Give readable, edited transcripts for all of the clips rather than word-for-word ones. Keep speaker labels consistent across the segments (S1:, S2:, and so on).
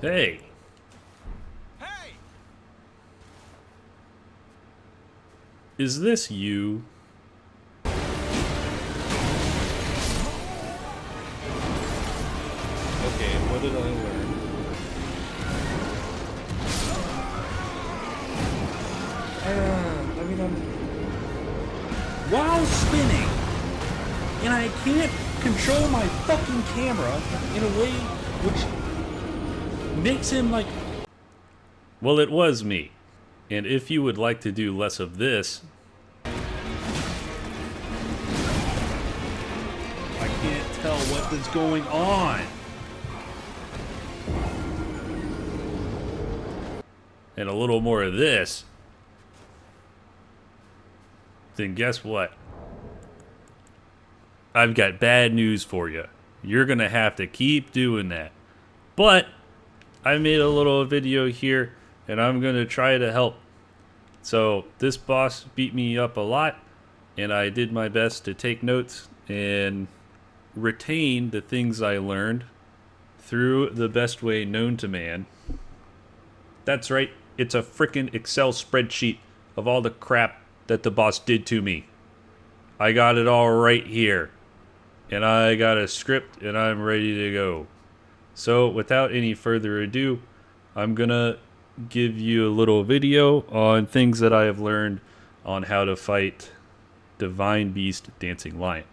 S1: Hey,
S2: Hey!
S1: is this you? Okay, what did I learn? I'm while spinning, and I can't control my fucking camera in a way which makes him like. Well, it was me. And if you would like to do less of this, I can't tell what is going on. And a little more of this, then guess what? I've got bad news for you. You're going to have to keep doing that. But I made a little video here, and I'm going to try to help. So this boss beat me up a lot, and I did my best to take notes and retain the things I learned through the best way known to man. That's right, it's a frickin' Excel spreadsheet of all the crap that the boss did to me. I got it all right here, and I got a script, and I'm ready to go. So without any further ado, I'm gonna give you a little video on things that I have learned on how to fight Divine Beast Dancing Lion.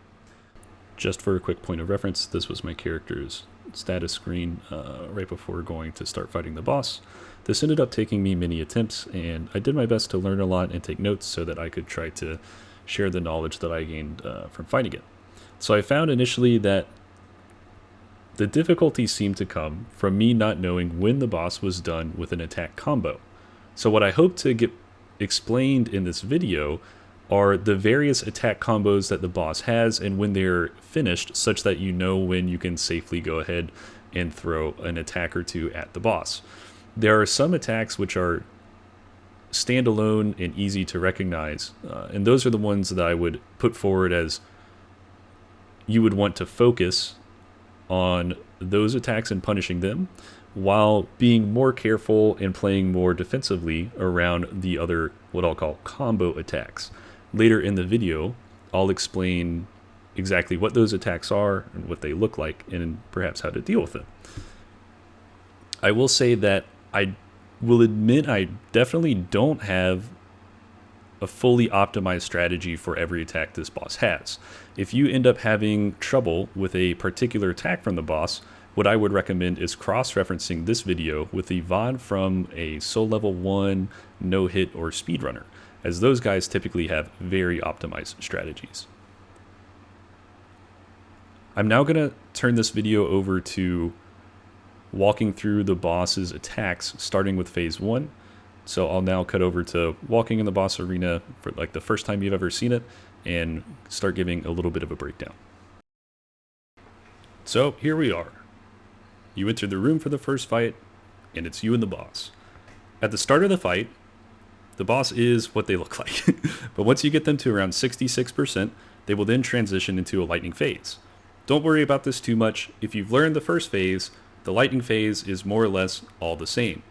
S1: Just for a quick point of reference, this was my character's status screen right before going to start fighting the boss. This ended up taking me many attempts, and I did my best to learn a lot and take notes so that I could try to share the knowledge that I gained from fighting it. So I found initially that the difficulty seemed to come from me not knowing when the boss was done with an attack combo. So what I hope to get explained in this video are the various attack combos that the boss has and when they're finished, such that you know when you can safely go ahead and throw an attack or two at the boss. There are some attacks which are standalone and easy to recognize, and those are the ones that I would put forward as you would want to focus on those attacks and punishing them, while being more careful and playing more defensively around the other, what I'll call combo attacks. Later in the video, I'll explain exactly what those attacks are and what they look like, and perhaps how to deal with them. I will say that I will admit I definitely don't have a fully optimized strategy for every attack this boss has. If you end up having trouble with a particular attack from the boss, what I would recommend is cross-referencing this video with the VOD from a Soul Level 1, No Hit, or Speedrunner, as those guys typically have very optimized strategies. I'm now going to turn this video over to walking through the boss's attacks, starting with phase 1. So I'll now cut over to walking in the boss arena for like the first time you've ever seen it, and start giving a little bit of a breakdown. So here we are. You enter the room for the first fight, and it's you and the boss. At the start of the fight, the boss is what they look like. But once you get them to around 66%, they will then transition into a lightning phase. Don't worry about this too much. If you've learned the first phase, the lightning phase is more or less all the same.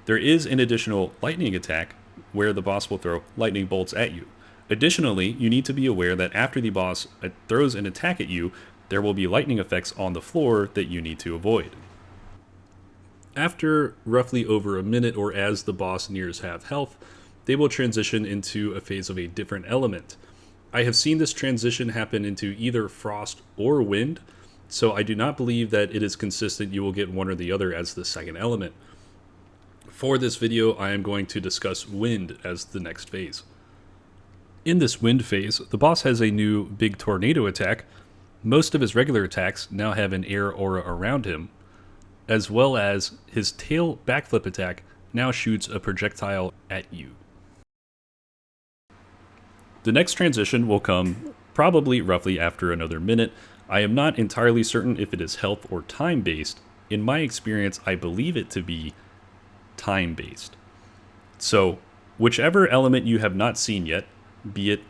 S1: There is an additional lightning attack where the boss will throw lightning bolts at you. Additionally, you need to be aware that after the boss throws an attack at you, there will be lightning effects on the floor that you need to avoid. After roughly over a minute, or as the boss nears half health, they will transition into a phase of a different element. I have seen this transition happen into either frost or wind, so I do not believe that it is consistent you will get one or the other as the second element. For this video, I am going to discuss wind as the next phase. In this wind phase, the boss has a new big tornado attack. Most of his regular attacks now have an air aura around him, as well as his tail backflip attack now shoots a projectile at you. The next transition will come probably roughly after another minute. I am not entirely certain if it is health or time based. In my experience, I believe it to be time based. So whichever element you have not seen yet, be it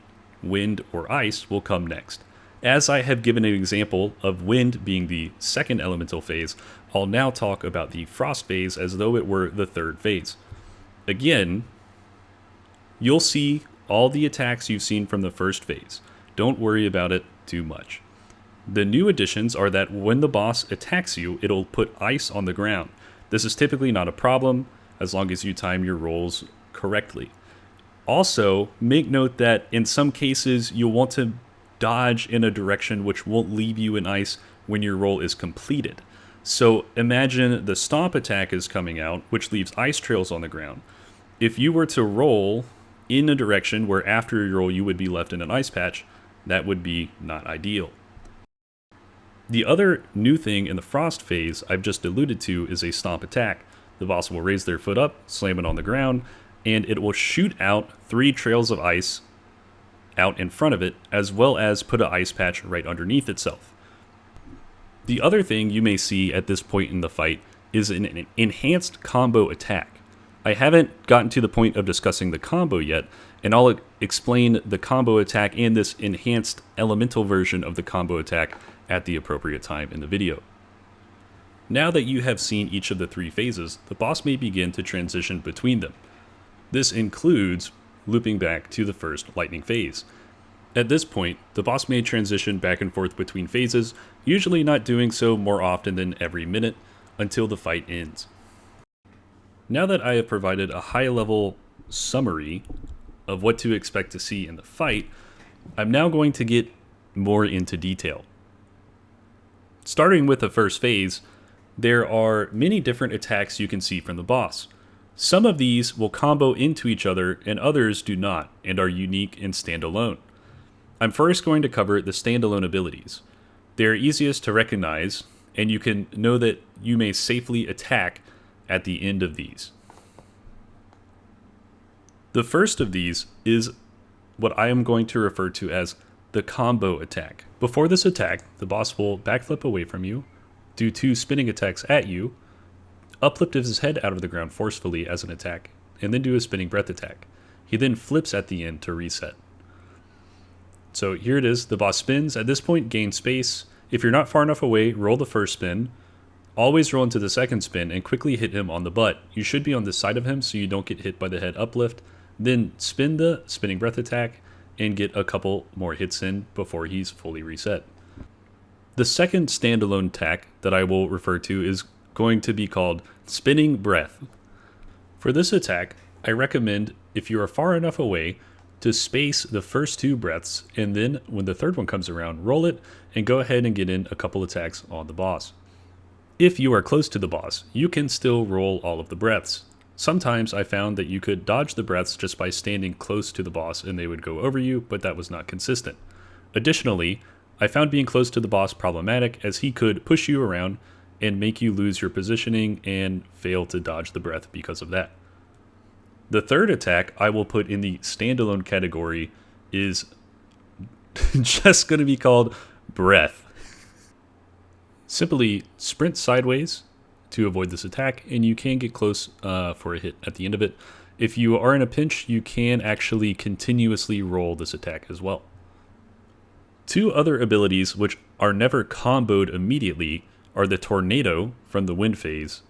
S1: wind or ice, will come next. As I have given an example of wind being the second elemental phase, I'll now talk about the frost phase as though it were the third phase. Again, you'll see all the attacks you've seen from the first phase. Don't worry about it too much. The new additions are that when the boss attacks you, it'll put ice on the ground. This is typically not a problem as long as you time your rolls correctly. Also, make note that in some cases you'll want to dodge in a direction which won't leave you in ice when your roll is completed. So imagine the stomp attack is coming out, which leaves ice trails on the ground. If you were to roll in a direction where after your roll you would be left in an ice patch, that would be not ideal. The other new thing in the frost phase I've just alluded to is a stomp attack. The boss will raise their foot up, slam it on the ground, and it will shoot out 3 trails of ice out in front of it, as well as put an ice patch right underneath itself. The other thing you may see at this point in the fight is an enhanced combo attack. I haven't gotten to the point of discussing the combo yet, and I'll explain the combo attack and this enhanced elemental version of the combo attack at the appropriate time in the video. Now that you have seen each of the 3 phases, the boss may begin to transition between them. This includes looping back to the first lightning phase. At this point, the boss may transition back and forth between phases, usually not doing so more often than every minute, until the fight ends. Now that I have provided a high-level summary of what to expect to see in the fight, I'm now going to get more into detail. Starting with the first phase, there are many different attacks you can see from the boss. Some of these will combo into each other and others do not and are unique and standalone. I'm first going to cover the standalone abilities. They're easiest to recognize and you can know that you may safely attack at the end of these. The first of these is what I am going to refer to as the combo attack. Before this attack, the boss will backflip away from you, do 2 spinning attacks at you, uplift his head out of the ground forcefully as an attack, and then do a spinning breath attack. He then flips at the end to reset. So here it is, the boss spins. At this point, gain space. If you're not far enough away, roll the first spin. Always roll into the second spin and quickly hit him on the butt. You should be on the side of him so you don't get hit by the head uplift. Then spin the spinning breath attack and get a couple more hits in before he's fully reset. The second standalone attack that I will refer to is going to be called spinning breath. For this attack, I recommend, if you are far enough away, to space the first 2 breaths, and then when the third one comes around, roll it and go ahead and get in a couple attacks on the boss. If you are close to the boss, you can still roll all of the breaths. Sometimes I found that you could dodge the breaths just by standing close to the boss and they would go over you, but that was not consistent. Additionally, I found being close to the boss problematic as he could push you around and make you lose your positioning and fail to dodge the breath because of that. The third attack I will put in the standalone category is just going to be called breath. Simply sprint sideways to avoid this attack, and you can get close for a hit at the end of it. If you are in a pinch, you can actually continuously roll this attack as well. 2 other abilities which are never comboed immediately are the tornado from the wind phase,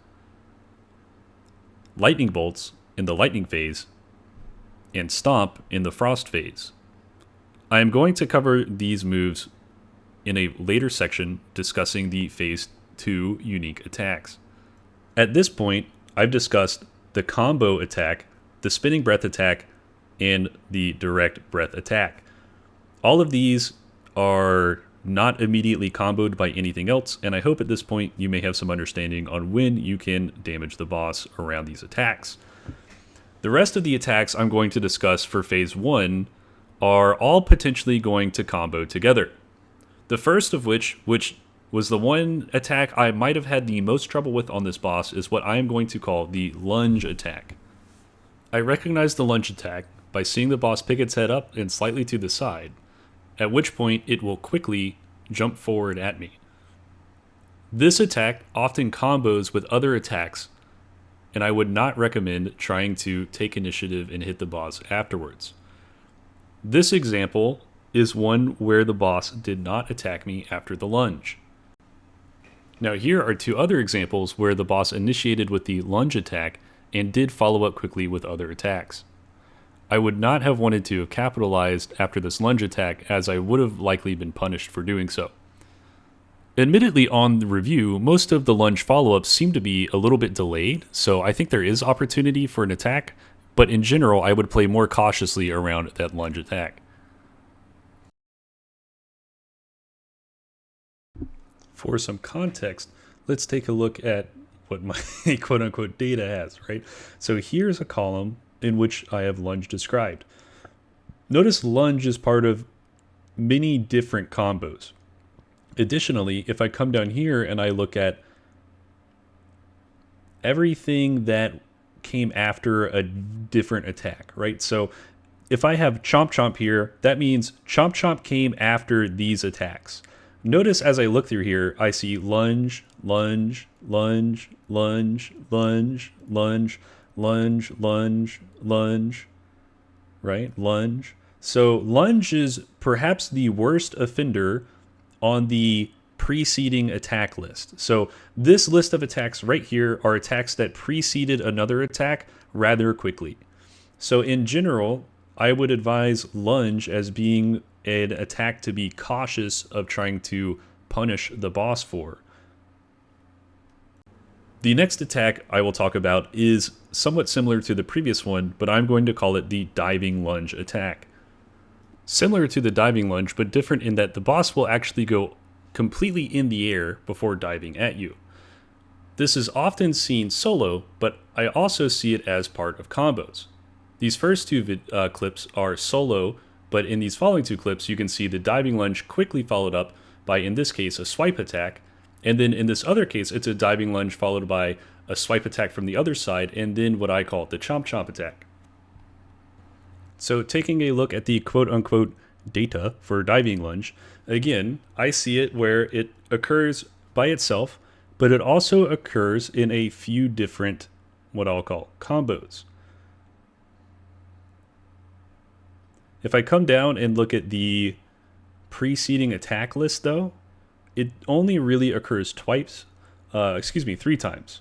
S1: lightning bolts in the lightning phase, and stomp in the frost phase. I am going to cover these moves in a later section discussing the phase 2 unique attacks. At this point, I've discussed the combo attack, the spinning breath attack, and the direct breath attack. All of these are not immediately comboed by anything else, and I hope at this point you may have some understanding on when you can damage the boss around these attacks. The rest of the attacks I'm going to discuss for phase 1 are all potentially going to combo together. The first of which was the one attack I might have had the most trouble with on this boss, is what I am going to call the lunge attack. I recognize the lunge attack by seeing the boss pick its head up and slightly to the side, at which point it will quickly jump forward at me. This attack often combos with other attacks, and I would not recommend trying to take initiative and hit the boss afterwards. This example is one where the boss did not attack me after the lunge. Now here are two other examples where the boss initiated with the lunge attack and did follow up quickly with other attacks. I would not have wanted to have capitalized after this lunge attack, as I would have likely been punished for doing so. Admittedly, on the review, most of the lunge follow-ups seem to be a little bit delayed, so I think there is opportunity for an attack, but in general, I would play more cautiously around that lunge attack. For some context, let's take a look at what my quote-unquote data has, right? So here's a column in which I have lunge described. Notice lunge is part of many different combos. Additionally, if I come down here and I look at everything that came after a different attack, right? So if I have chomp chomp here, that means chomp chomp came after these attacks. Notice as I look through here, I see lunge, lunge, lunge, lunge, lunge, lunge, lunge, lunge, lunge, right? Lunge. So lunge is perhaps the worst offender on the preceding attack list. So this list of attacks right here are attacks that preceded another attack rather quickly. So in general, I would advise lunge as being an attack to be cautious of trying to punish the boss for. The next attack I will talk about is somewhat similar to the previous one, but I'm going to call it the diving lunge attack. Similar to the diving lunge, but different in that the boss will actually go completely in the air before diving at you. This is often seen solo, but I also see it as part of combos. These first two clips are solo, but in these following two clips you can see the diving lunge quickly followed up by, in this case, a swipe attack, and then in this other case it's a diving lunge followed by a swipe attack from the other side, and then what I call the chomp chomp attack. So taking a look at the quote-unquote data for diving lunge, again, I see it where it occurs by itself, but it also occurs in a few different, what I'll call, combos. If I come down and look at the preceding attack list though, it only really occurs three times.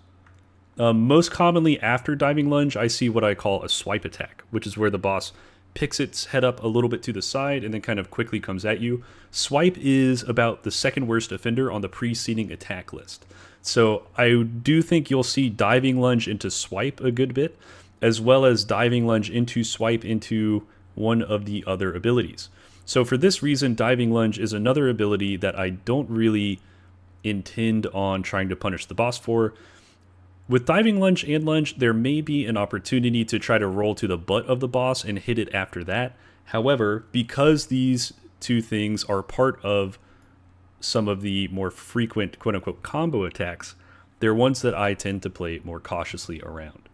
S1: Most commonly after diving lunge, I see what I call a swipe attack, which is where the boss picks its head up a little bit to the side and then kind of quickly comes at you. Swipe is about the second worst offender on the preceding attack list. So I do think you'll see diving lunge into swipe a good bit, as well as diving lunge into swipe into one of the other abilities. So for this reason, diving lunge is another ability that I don't really intend on trying to punish the boss for. With diving lunge and lunge, there may be an opportunity to try to roll to the butt of the boss and hit it after that. However, because these two things are part of some of the more frequent quote-unquote combo attacks, they're ones that I tend to play more cautiously around.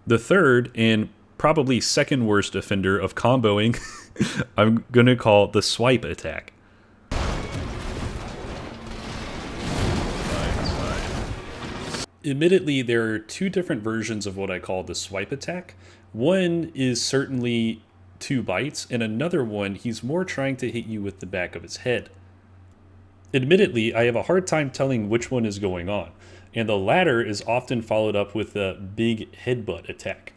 S1: The third and probably second worst offender of comboing, I'm going to call the swipe attack. Admittedly, there are two different versions of what I call the swipe attack. One is certainly 2 bites, and another one, he's more trying to hit you with the back of his head. Admittedly, I have a hard time telling which one is going on, and the latter is often followed up with a big headbutt attack.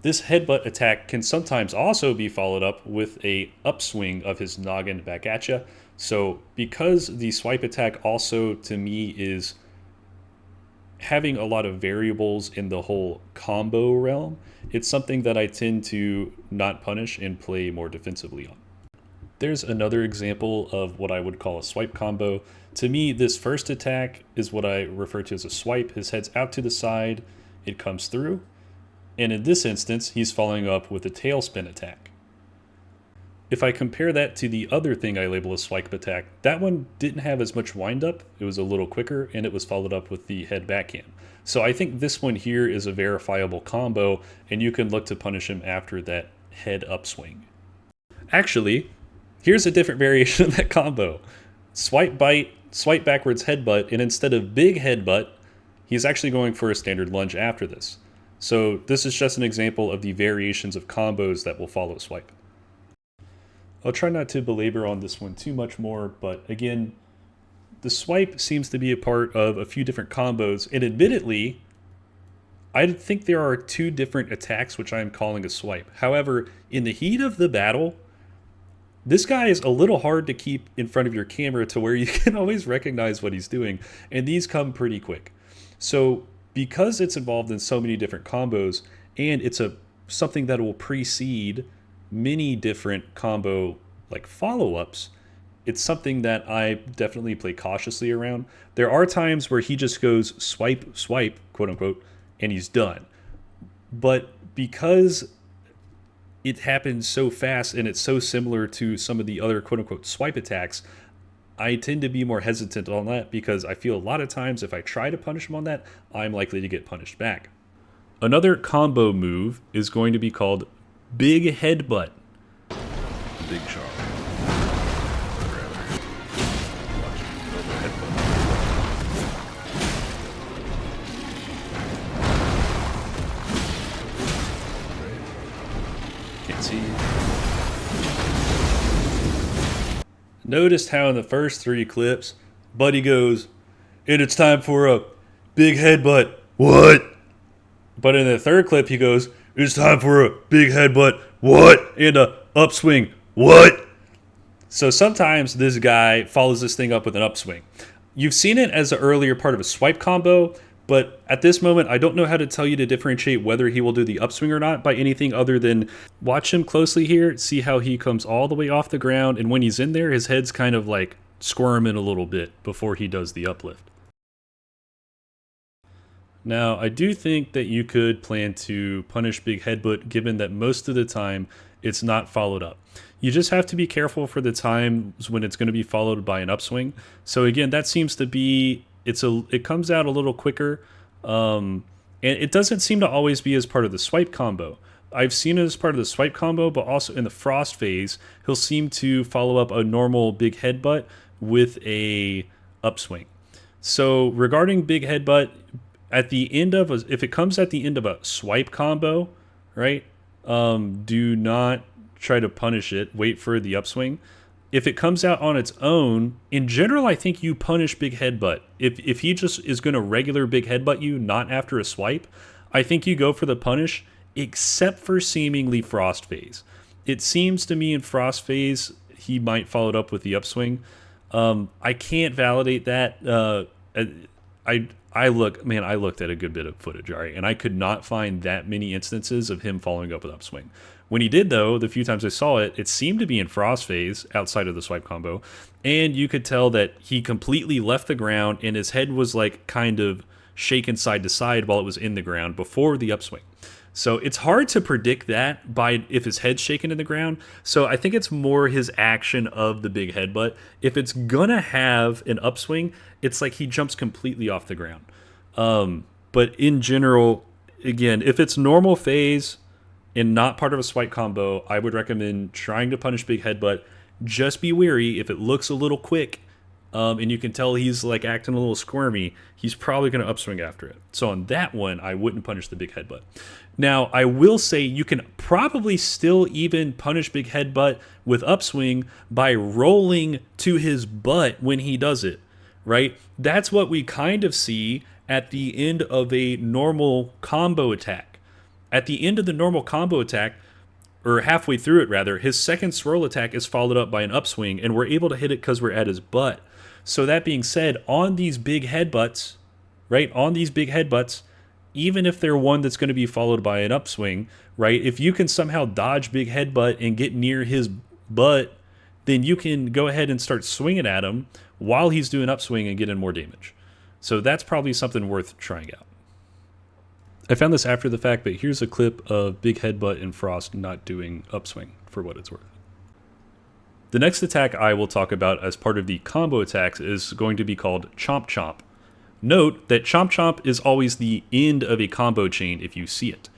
S1: This headbutt attack can sometimes also be followed up with a upswing of his noggin back at you. So because the swipe attack also to me is having a lot of variables in the whole combo realm, it's something that I tend to not punish and play more defensively on. There's another example of what I would call a swipe combo. To me, this first attack is what I refer to as a swipe. His head's out to the side, it comes through, and in this instance, he's following up with a tailspin attack. If I compare that to the other thing I label a swipe attack, that one didn't have as much windup, it was a little quicker, and it was followed up with the head backhand. So I think this one here is a verifiable combo, and you can look to punish him after that head upswing. Actually, here's a different variation of that combo. Swipe bite, swipe backwards headbutt, and instead of big headbutt, he's actually going for a standard lunge after this. So this is just an example of the variations of combos that will follow swipe. I'll try not to belabor on this one too much more, but again, the swipe seems to be a part of a few different combos, and admittedly, I think there are 2 different attacks which I am calling a swipe. However, in the heat of the battle, this guy is a little hard to keep in front of your camera to where you can always recognize what he's doing, and these come pretty quick. So because it's involved in so many different combos, and it's something that will precede many different combo like follow-ups, it's something that I definitely play cautiously around. There are times where he just goes swipe, swipe, quote unquote, and he's done. But because it happens so fast and it's so similar to some of the other quote unquote swipe attacks, I tend to be more hesitant on that because I feel a lot of times if I try to punish him on that, I'm likely to get punished back. Another combo move is going to be called big headbutt. Big chomp. Can't see. Noticed how in the first 3 clips, Buddy goes, and it's time for a big headbutt. What? But in the 3rd clip, he goes, it's time for a big headbutt. What? And a upswing. What? So sometimes this guy follows this thing up with an upswing. You've seen it as an earlier part of a swipe combo, but at this moment, I don't know how to tell you to differentiate whether he will do the upswing or not by anything other than watch him closely here, see how he comes all the way off the ground, and when he's in there, his head's kind of like squirming a little bit before he does the uplift. Now, I do think that you could plan to punish big headbutt given that most of the time it's not followed up. You just have to be careful for the times when it's going to be followed by an upswing. So again, that seems to be, it comes out a little quicker, and it doesn't seem to always be as part of the swipe combo. I've seen it as part of the swipe combo, but also in the frost phase, he'll seem to follow up a normal big headbutt with a upswing. So regarding big headbutt, at the end of if it comes at the end of a swipe combo, right? Do not try to punish it. Wait for the upswing. If it comes out on its own, in general, I think you punish big headbutt. If he just is going to regular big headbutt you, not after a swipe, I think you go for the punish, except for seemingly frost phase. It seems to me in frost phase he might follow it up with the upswing. I can't validate that. I looked at a good bit of footage, all right, and I could not find that many instances of him following up with upswing. When he did, though, the few times I saw it, it seemed to be in frost phase outside of the swipe combo, and you could tell that he completely left the ground and his head was like kind of shaken side to side while it was in the ground before the upswing. So it's hard to predict that by if his head's shaken in the ground. So I think it's more his action of the big headbutt. If it's gonna have an upswing, it's like he jumps completely off the ground. But in general, again, if it's normal phase and not part of a swipe combo, I would recommend trying to punish big headbutt. Just be wary if it looks a little quick, and you can tell he's like acting a little squirmy, he's probably going to upswing after it. So on that one, I wouldn't punish the big headbutt. Now, I will say you can probably still even punish big headbutt with upswing by rolling to his butt when he does it, right? That's what we kind of see at the end of a normal combo attack. At the end of the normal combo attack, or halfway through it rather, his second swirl attack is followed up by an upswing, and we're able to hit it because we're at his butt. So that being said, on these big headbutts, right, even if they're one that's going to be followed by an upswing, right, if you can somehow dodge big headbutt and get near his butt, then you can go ahead and start swinging at him while he's doing upswing and get in more damage. So that's probably something worth trying out. I found this after the fact, but here's a clip of big headbutt and Frost not doing upswing for what it's worth. The next attack I will talk about as part of the combo attacks is going to be called chomp chomp. Note that chomp chomp is always the end of a combo chain if you see it.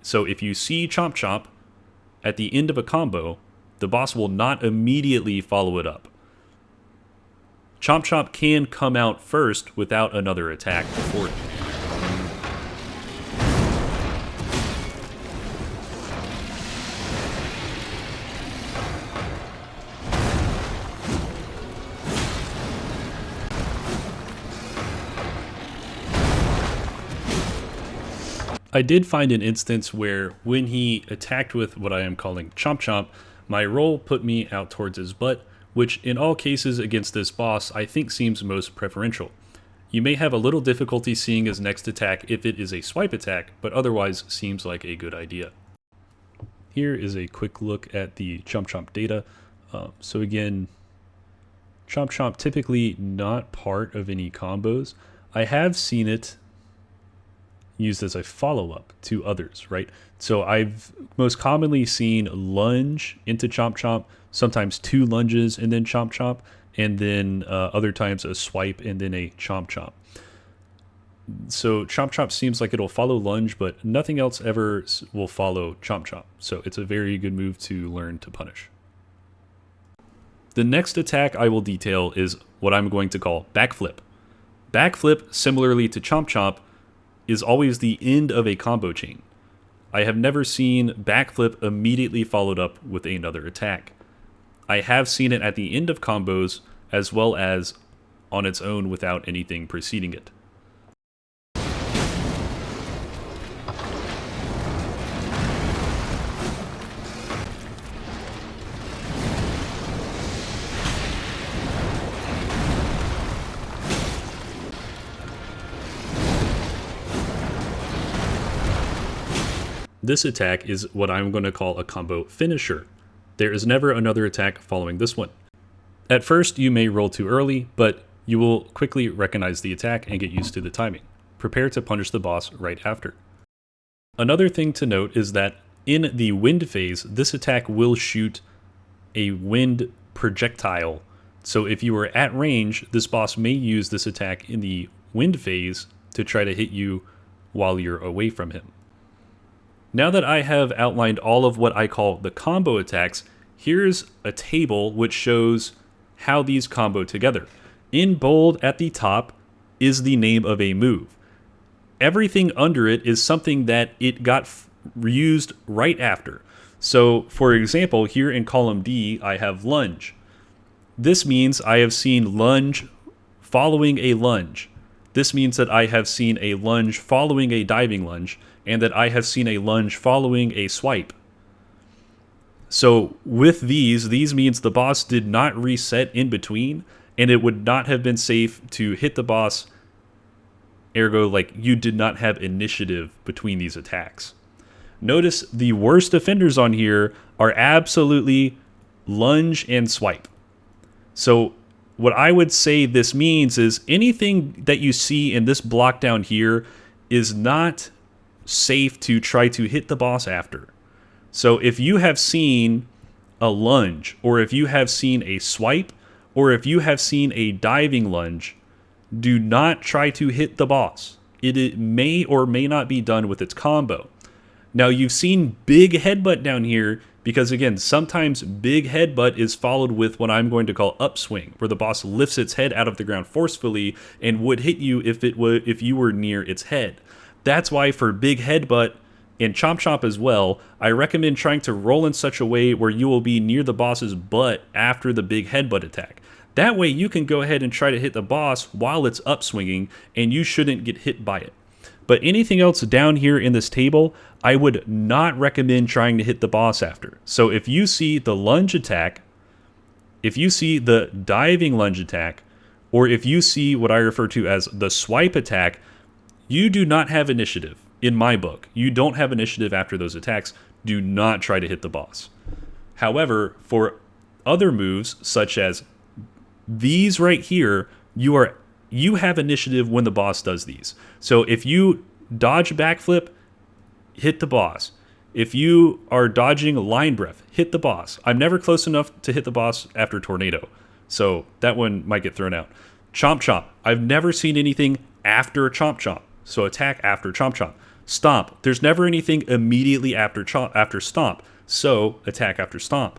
S1: So if you see chomp chomp at the end of a combo, the boss will not immediately follow it up. Chomp chomp can come out first without another attack before it. I did find an instance where when he attacked with what I am calling chomp chomp, my roll put me out towards his butt, which in all cases against this boss I think seems most preferential. You may have a little difficulty seeing his next attack if it is a swipe attack, but otherwise seems like a good idea. Here is a quick look at the chomp chomp data. So again, chomp chomp typically not part of any combos. I have seen it used as a follow-up to others, right? So I've most commonly seen lunge into chomp chomp, sometimes 2 lunges and then chomp chomp, and then other times a swipe and then a chomp chomp. So chomp chomp seems like it'll follow lunge, but nothing else ever will follow chomp chomp. So it's a very good move to learn to punish. The next attack I will detail is what I'm going to call backflip. Backflip, similarly to chomp chomp, is always the end of a combo chain. I have never seen backflip immediately followed up with another attack. I have seen it at the end of combos as well as on its own without anything preceding it. This attack is what I'm going to call a combo finisher. There is never another attack following this one. At first, you may roll too early, but you will quickly recognize the attack and get used to the timing. Prepare to punish the boss right after. Another thing to note is that in the wind phase, this attack will shoot a wind projectile. So if you are at range, this boss may use this attack in the wind phase to try to hit you while you're away from him. Now that I have outlined all of what I call the combo attacks, here's a table which shows how these combo together. In bold at the top is the name of a move. Everything under it is something that it got used right after. So for example, here in column D, I have lunge. This means I have seen lunge following a lunge. This means that I have seen a lunge following a diving lunge, and that I have seen a lunge following a swipe. So with these means the boss did not reset in between, and it would not have been safe to hit the boss, ergo, like, you did not have initiative between these attacks. Notice the worst offenders on here are absolutely lunge and swipe. So what I would say this means is anything that you see in this block down here is not safe to try to hit the boss after. So if you have seen a lunge, or if you have seen a swipe, or if you have seen a diving lunge, do not try to hit the boss. It may or may not be done with its combo. Now you've seen big headbutt down here because again, sometimes big headbutt is followed with what I'm going to call upswing, where the boss lifts its head out of the ground forcefully and would hit you if you were near its head. That's why for big headbutt and chomp chomp as well, I recommend trying to roll in such a way where you will be near the boss's butt after the big headbutt attack. That way you can go ahead and try to hit the boss while it's upswinging, and you shouldn't get hit by it. But anything else down here in this table, I would not recommend trying to hit the boss after. So if you see the lunge attack, if you see the diving lunge attack, or if you see what I refer to as the swipe attack, you do not have initiative. In my book, you don't have initiative after those attacks. Do not try to hit the boss. However, for other moves, such as these right here, you have initiative when the boss does these. So if you dodge backflip, hit the boss. If you are dodging line breath, hit the boss. I'm never close enough to hit the boss after tornado, so that one might get thrown out. Chomp chomp. I've never seen anything after chomp chomp. So attack after chomp chomp. Stomp. There's never anything immediately after stomp. So attack after stomp.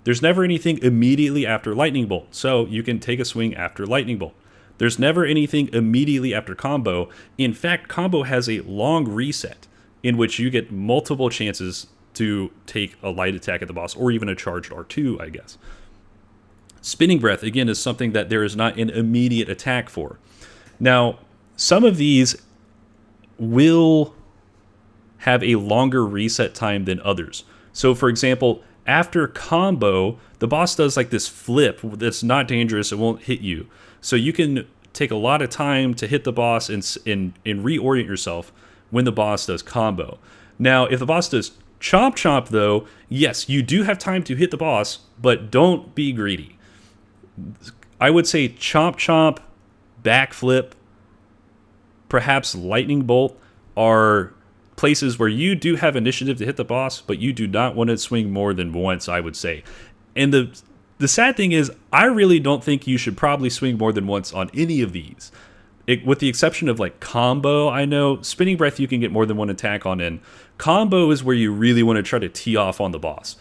S1: There's never anything immediately after lightning bolt. So you can take a swing after lightning bolt. There's never anything immediately after combo. In fact, combo has a long reset in which you get multiple chances to take a light attack at the boss, or even a charged R2, I guess. Spinning breath, again, is something that there is not an immediate attack for. Now, some of these will have a longer reset time than others. So for example, after combo, the boss does like this flip that's not dangerous, it won't hit you. So you can take a lot of time to hit the boss and reorient yourself when the boss does combo. Now, if the boss does chomp chomp though, yes, you do have time to hit the boss, but don't be greedy. I would say chomp chomp, backflip, perhaps lightning bolt are places where you do have initiative to hit the boss, but you do not want to swing more than once, I would say. And the sad thing is, I really don't think you should probably swing more than once on any of these. With the exception of like combo, I know spinning breath you can get more than one attack on in. Combo is where you really want to try to tee off on the boss.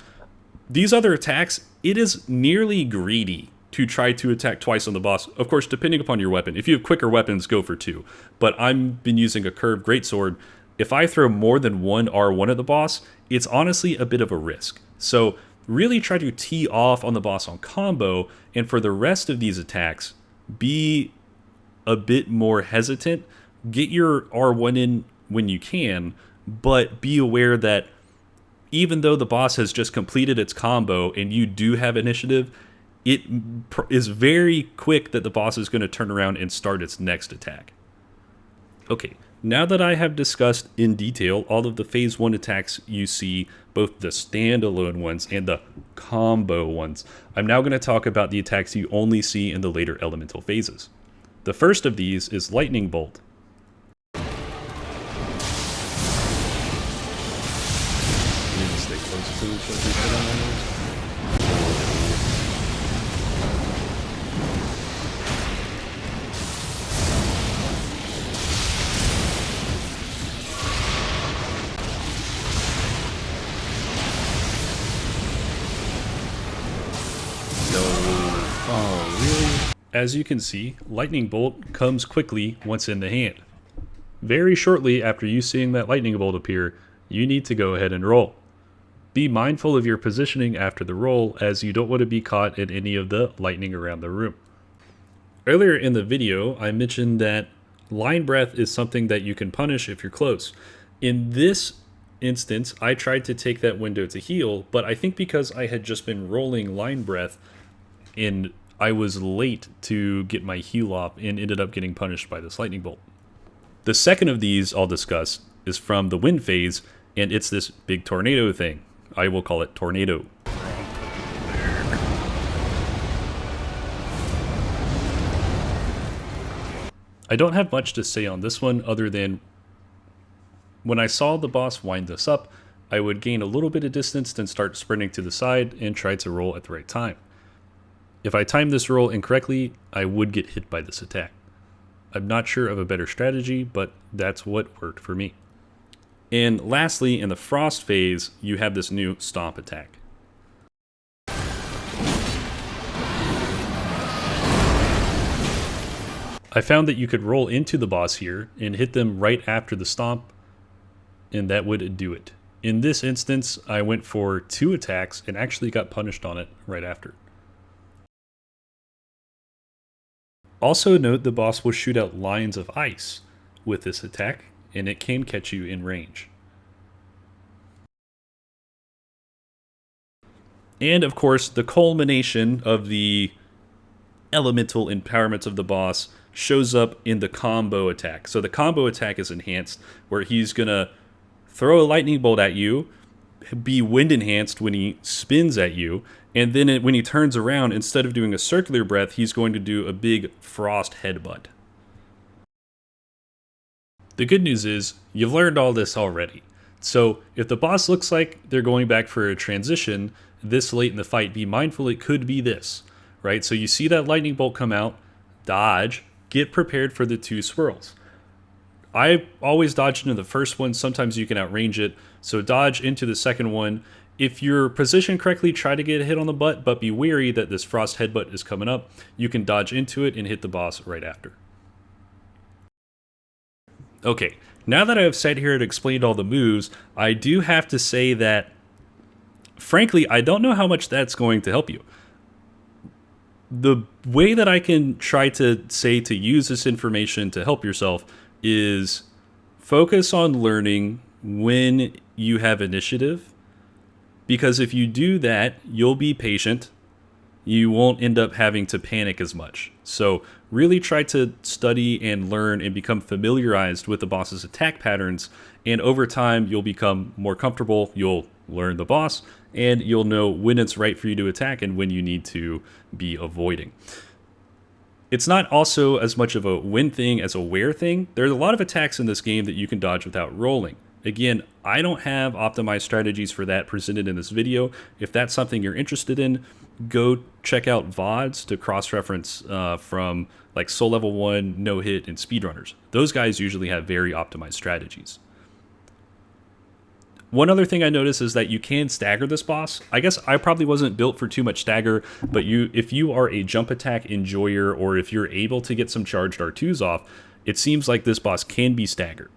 S1: These other attacks, it is nearly greedy to try to attack twice on the boss. Of course, depending upon your weapon. If you have quicker weapons, go for 2. But I've been using a curved greatsword. If I throw more than one R1 at the boss, it's honestly a bit of a risk. So really try to tee off on the boss on combo, and for the rest of these attacks, be a bit more hesitant. Get your R1 in when you can, but be aware that even though the boss has just completed its combo and you do have initiative, it is very quick that the boss is going to turn around and start its next attack. Okay, now that I have discussed in detail all of the phase 1 attacks you see, both the standalone ones and the combo ones, I'm now going to talk about the attacks you only see in the later elemental phases. The first of these is lightning bolt. You need to stay close to each other. As you can see, lightning bolt comes quickly once in the hand. Very shortly after you seeing that lightning bolt appear, you need to go ahead and roll. Be mindful of your positioning after the roll, as you don't want to be caught in any of the lightning around the room. Earlier in the video, I mentioned that line breath is something that you can punish if you're close. In this instance, I tried to take that window to heal, but I think because I had just been rolling line breath and I was late to get my heal off and ended up getting punished by this lightning bolt. The second of these I'll discuss is from the wind phase, and it's this big tornado thing. I will call it tornado. I don't have much to say on this one other than when I saw the boss wind this up, I would gain a little bit of distance, then start sprinting to the side and try to roll at the right time. If I timed this roll incorrectly, I would get hit by this attack. I'm not sure of a better strategy, but that's what worked for me. And lastly, in the frost phase, you have this new stomp attack. I found that you could roll into the boss here and hit them right after the stomp, and that would do it. In this instance, I went for 2 attacks and actually got punished on it right after. Also note the boss will shoot out lines of ice with this attack, and it can catch you in range. And of course, the culmination of the elemental empowerments of the boss shows up in the combo attack. So the combo attack is enhanced, where he's gonna throw a lightning bolt at you, be wind enhanced when he spins at you, and then when he turns around, instead of doing a circular breath, he's going to do a big frost headbutt. The good news is, you've learned all this already. So if the boss looks like they're going back for a transition this late in the fight, be mindful it could be this, right? So you see that lightning bolt come out, dodge, get prepared for the 2 swirls. I always dodge into the first one, sometimes you can outrange it, so dodge into the second one. If you're positioned correctly, try to get a hit on the butt, but be wary that this frost headbutt is coming up. You can dodge into it and hit the boss right after. Okay, now that I've sat here and explained all the moves, I do have to say that, frankly, I don't know how much that's going to help you. The way that I can try to say to use this information to help yourself is focus on learning when you have initiative, because if you do that, you'll be patient. You won't end up having to panic as much. So really try to study and learn and become familiarized with the boss's attack patterns. And over time, you'll become more comfortable. You'll learn the boss, and you'll know when it's right for you to attack and when you need to be avoiding. It's not also as much of a win thing as a wear thing. There's a lot of attacks in this game that you can dodge without rolling. Again, I don't have optimized strategies for that presented in this video. If that's something you're interested in, go check out VODs to cross-reference from like Soul Level 1, No Hit, and Speedrunners. Those guys usually have very optimized strategies. One other thing I noticed is that you can stagger this boss. I guess I probably wasn't built for too much stagger, but if you are a jump attack enjoyer, or if you're able to get some charged R2s off, it seems like this boss can be staggered.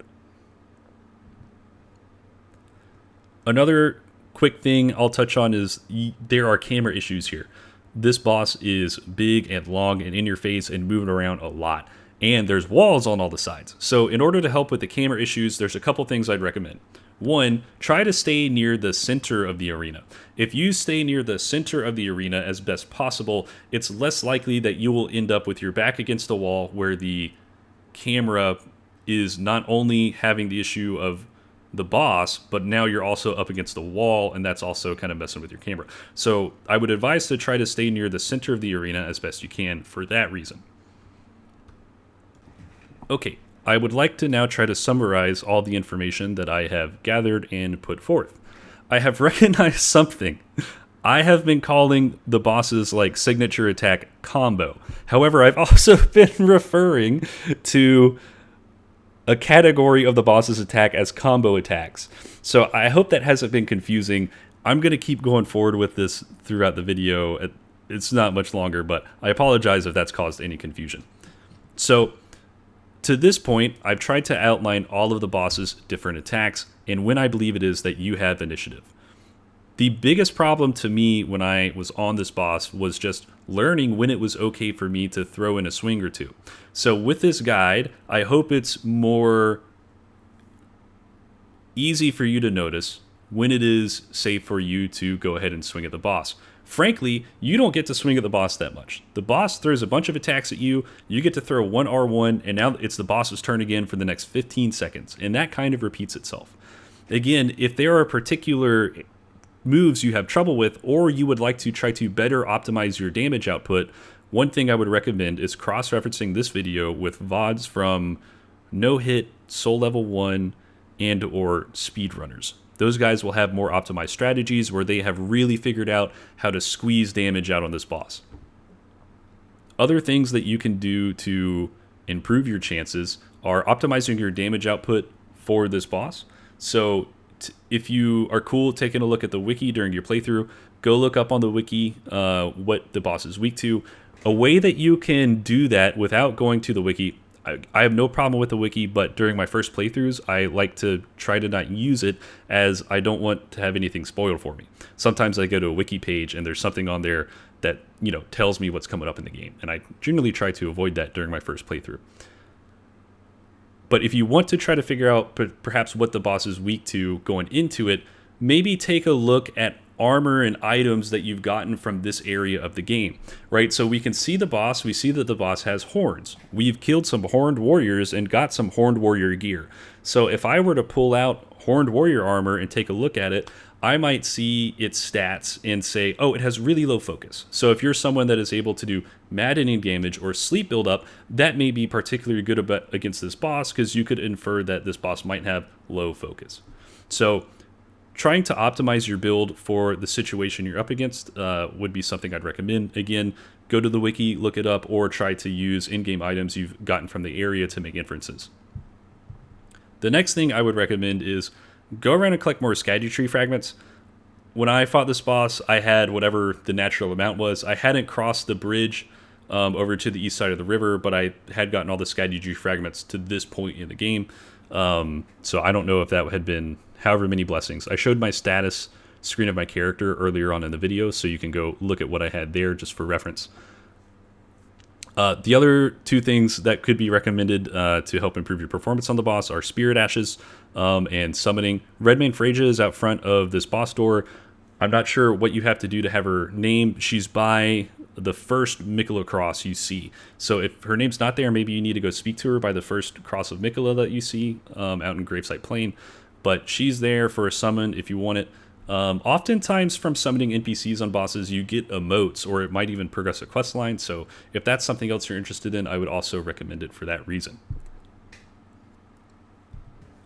S1: Another quick thing I'll touch on is there are camera issues here. This boss is big and long and in your face and moving around a lot. And there's walls on all the sides. So in order to help with the camera issues, there's a couple things I'd recommend. One, try to stay near the center of the arena. If you stay near the center of the arena as best possible, it's less likely that you will end up with your back against the wall where the camera is not only having the issue of the boss, but now you're also up against the wall, and that's also kind of messing with your camera. So I would advise to try to stay near the center of the arena as best you can for that reason. Okay, I would like to now try to summarize all the information that I have gathered and put forth. I have recognized something. I have been calling the boss's like signature attack combo. However, I've also been referring to a category of the boss's attack as combo attacks. So I hope that hasn't been confusing. I'm going to keep going forward with this throughout the video. It's not much longer, but I apologize if that's caused any confusion. So to this point, I've tried to outline all of the boss's different attacks and when I believe it is that you have initiative. The biggest problem to me when I was on this boss was just learning when it was okay for me to throw in a swing or two. So with this guide, I hope it's more easy for you to notice when it is safe for you to go ahead and swing at the boss. Frankly, you don't get to swing at the boss that much. The boss throws a bunch of attacks at you, you get to throw one R1, and now it's the boss's turn again for the next 15 seconds, and that kind of repeats itself. Again, if there are particular moves you have trouble with, or you would like to try to better optimize your damage output, one thing I would recommend is cross-referencing this video with VODs from No Hit, Soul Level 1, and or Speedrunners. Those guys will have more optimized strategies where they have really figured out how to squeeze damage out on this boss. Other things that you can do to improve your chances are optimizing your damage output for this boss. So if you are cool taking a look at the wiki during your playthrough, go look up on the wiki what the boss is weak to. A way that you can do that without going to the wiki, I have no problem with the wiki, but during my first playthroughs, I like to try to not use it as I don't want to have anything spoiled for me. Sometimes I go to a wiki page and there's something on there that, you know, tells me what's coming up in the game, and I generally try to avoid that during my first playthrough. But if you want to try to figure out perhaps what the boss is weak to going into it, maybe take a look at armor and items that you've gotten from this area of the game, right? So we can see the boss, we see that the boss has horns. We've killed some horned warriors and got some horned warrior gear. So if I were to pull out horned warrior armor and take a look at it, I might see its stats and say, oh, it has really low focus. So if you're someone that is able to do maddening damage or sleep buildup, that may be particularly good against this boss, because you could infer that this boss might have low focus. So trying to optimize your build for the situation you're up against would be something I'd recommend. Again, go to the wiki, look it up, or try to use in-game items you've gotten from the area to make inferences. The next thing I would recommend is go around and collect more Skadi Tree fragments. When I fought this boss, I had whatever the natural amount was. I hadn't crossed the bridge over to the east side of the river, but I had gotten all the Skadi Tree fragments to this point in the game. So I don't know if that had been however many blessings. I showed my status screen of my character earlier on in the video, so you can go look at what I had there just for reference. The other two things that could be recommended to help improve your performance on the boss are Spirit Ashes and Summoning. Redmane Freya is out front of this boss door. I'm not sure what you have to do to have her name. She's by the first Mikola cross you see. So if her name's not there, maybe you need to go speak to her by the first cross of Mikola that you see out in Gravesite Plain. But she's there for a summon if you want it. Oftentimes from summoning NPCs on bosses, you get emotes, or it might even progress a quest line. So if that's something else you're interested in, I would also recommend it for that reason.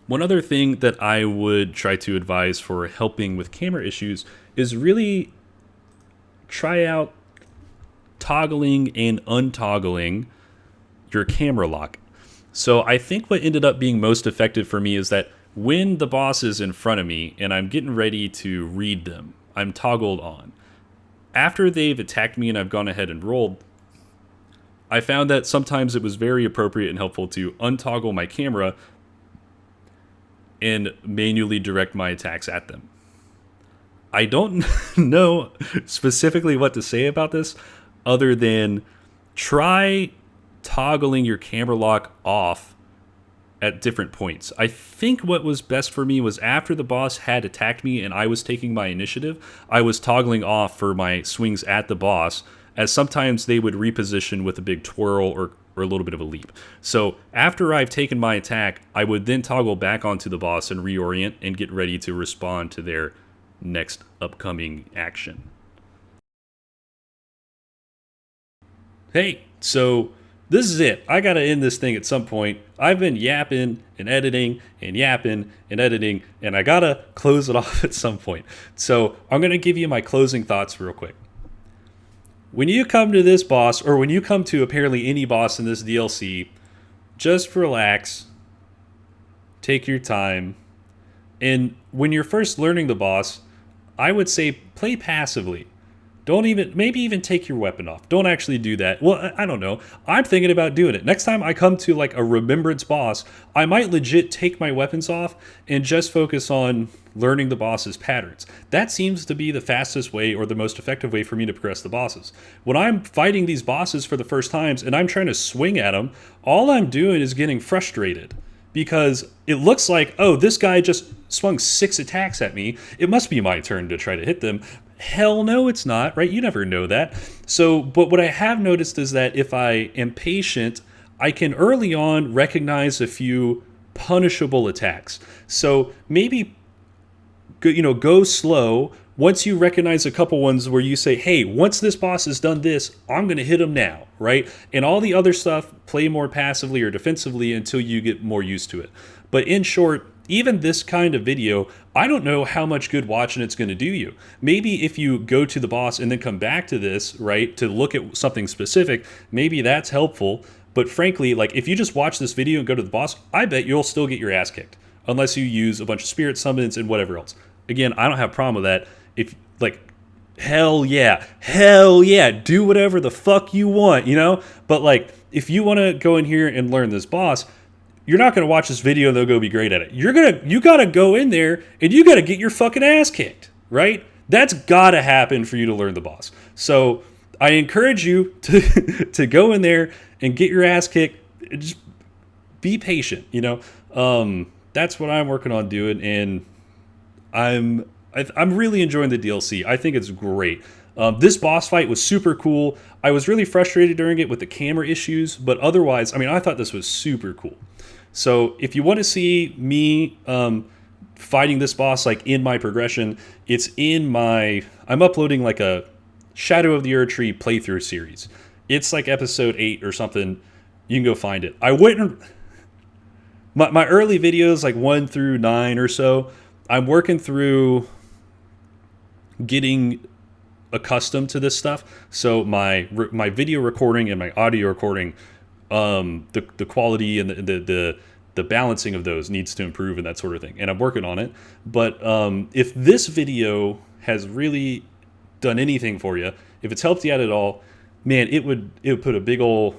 S1: One other thing that I would try to advise for helping with camera issues is really try out toggling and untoggling your camera lock. So I think what ended up being most effective for me is that when the boss is in front of me and I'm getting ready to read them, I'm toggled on. After they've attacked me and I've gone ahead and rolled, I found that sometimes it was very appropriate and helpful to untoggle my camera and manually direct my attacks at them. I don't know specifically what to say about this other than try toggling your camera lock off at different points. I think what was best for me was after the boss had attacked me and I was taking my initiative, I was toggling off for my swings at the boss, as sometimes they would reposition with a big twirl or a little bit of a leap. So after I've taken my attack, I would then toggle back onto the boss and reorient and get ready to respond to their next upcoming action. Hey, so this is it. I gotta end this thing at some point. I've been yapping and editing and yapping and editing, and I gotta close it off at some point. So I'm gonna give you my closing thoughts real quick. When you come to this boss, or when you come to apparently any boss in this DLC, just relax, take your time, and when you're first learning the boss, I would say play passively. Don't even, maybe even take your weapon off. Don't actually do that. Well, I don't know. I'm thinking about doing it. Next time I come to like a remembrance boss, I might legit take my weapons off and just focus on learning the boss's patterns. That seems to be the fastest way or the most effective way for me to progress the bosses. When I'm fighting these bosses for the first times and I'm trying to swing at them, all I'm doing is getting frustrated. Because it looks like, oh, this guy just swung 6 attacks at me. It must be my turn to try to hit them. Hell no, it's not, right? You never know that. So, but what I have noticed is that if I am patient, I can early on recognize a few punishable attacks. So maybe, go slow. Once you recognize a couple ones where you say, hey, once this boss has done this, I'm going to hit him now, right? And all the other stuff, play more passively or defensively until you get more used to it. But in short, even this kind of video, I don't know how much good watching it's going to do you. Maybe if you go to the boss and then come back to this, right, to look at something specific, maybe that's helpful. But frankly, like if you just watch this video and go to the boss, I bet you'll still get your ass kicked unless you use a bunch of spirit summons and whatever else. Again, I don't have a problem with that. If like, hell yeah, do whatever the fuck you want, But like, if you want to go in here and learn this boss, you're not going to watch this video and they'll go be great at it. You got to go in there and you got to get your fucking ass kicked, right? That's got to happen for you to learn the boss. So I encourage you to go in there and get your ass kicked. Just be patient, That's what I'm working on doing, and I'm really enjoying the DLC. I think it's great. This boss fight was super cool. I was really frustrated during it with the camera issues, but otherwise, I thought this was super cool. So if you want to see me fighting this boss like in my progression, it's in I'm uploading like a Shadow of the Erdtree playthrough series. It's like episode 8 or something. You can go find it. I wouldn't... My early videos, like 1 through 9 or so, I'm working through getting accustomed to this stuff. So my video recording and my audio recording, the quality and the balancing of those needs to improve and that sort of thing. And I'm working on it. But if this video has really done anything for you, if it's helped you out at all, man, it would put a big ol'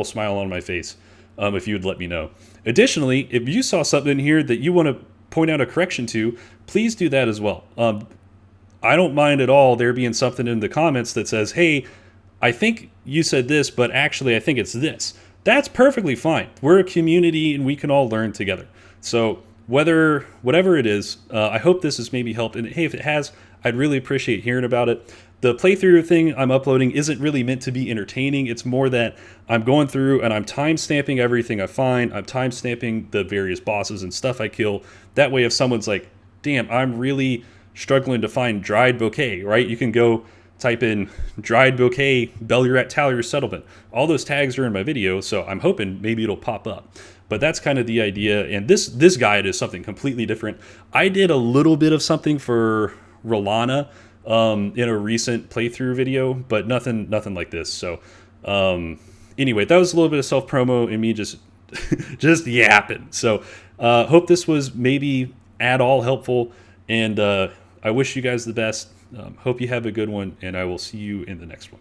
S1: smile on my face if you would let me know. Additionally, if you saw something in here that you want to point out a correction to, please do that as well. I don't mind at all there being something in the comments that says, hey, I think you said this, but actually I think it's this. That's perfectly fine. We're a community and we can all learn together. So whatever it is, I hope this has maybe helped. And hey, if it has, I'd really appreciate hearing about it. The playthrough thing I'm uploading isn't really meant to be entertaining. It's more that I'm going through and I'm time stamping everything I find. I'm time stamping the various bosses and stuff I kill. That way, if someone's like, damn, I'm really struggling to find dried bouquet, right? You can go type in dried bouquet, Bellurat Tallier settlement. All those tags are in my video, so I'm hoping maybe it'll pop up. But that's kind of the idea. And this guide is something completely different. I did a little bit of something for Rolana in a recent playthrough video, but nothing like this. So anyway, that was a little bit of self promo and me just just yapping. So hope this was maybe at all helpful, and I wish you guys the best. Hope you have a good one, and I will see you in the next one.